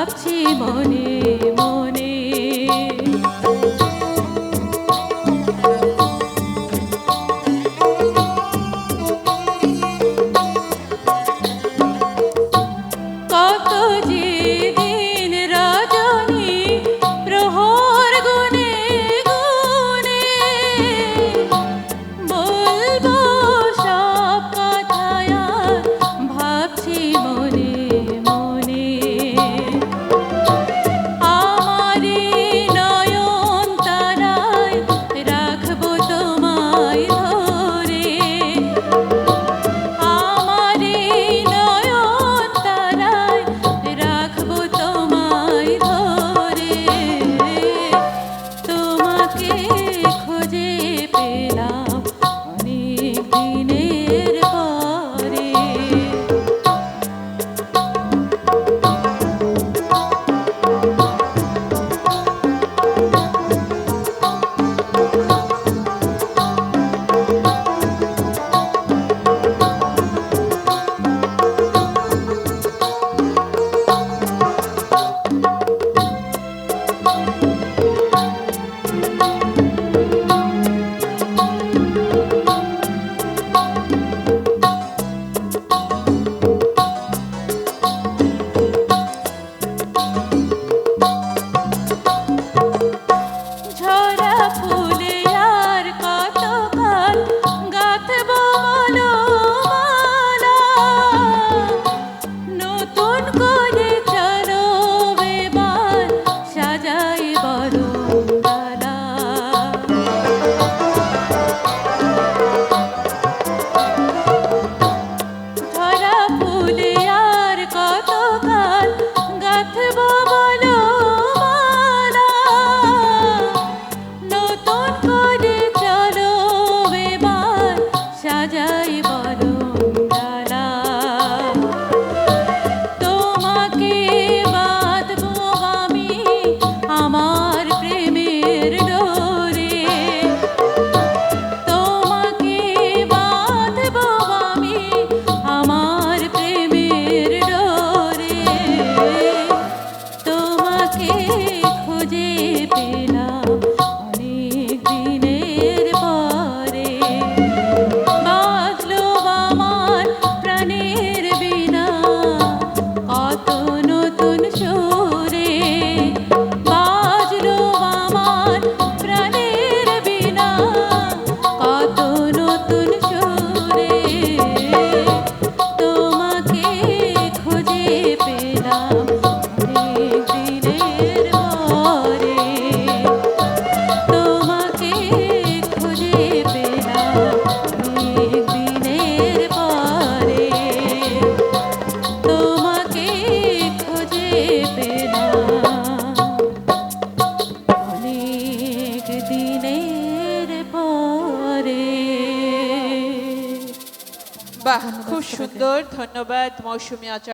ভাবছি মনে মনে। কত যে দিন রজনী প্রহর গুনে গুনে বলবো সব কথায় আর ভাবছি মনে মনে। আমারি নয়ন তারায় রাখবো তোমায় ধরে, আমারি নয়ন তারায় রাখবো তোমায় ধরে। তোমাকে খুঁজে পেলাম অনেক দিনের পরে। ঝরা ফুলে আর কতকাল গাঁথবো মালা, নতুন করে চলো এবার সাজাই বরণডালা। ঝরা ফুলে আর কতকাল গাঁথবো মালা, নতুন করে চলো এবার সাজাই বরণডালা। তোমাকে বাঁধবো আমি আমার প্রেমের ডোরে, তোমাকে বাঁধবো আমি আমার প্রেমের ডোরে। তোমাকে খুঁজে পেলাম অনেক দিনের পরে। বাজলো আমার প্রাণের বীণা কত নতুন সুরে, বাজলো আমার প্রাণের বীণা কত নতুন সুরে। তোমাকে খুঁজে পেলাম অনেক দিনের পরে। তোমাকে খুঁজে পেলাম অনেক দিনের পরে। তোমাকে খুঁজে পেলাম অনেক দিনের পরে। বাহ, খুব সুন্দর। ধন্যবাদ মৌসুমী আচার্য।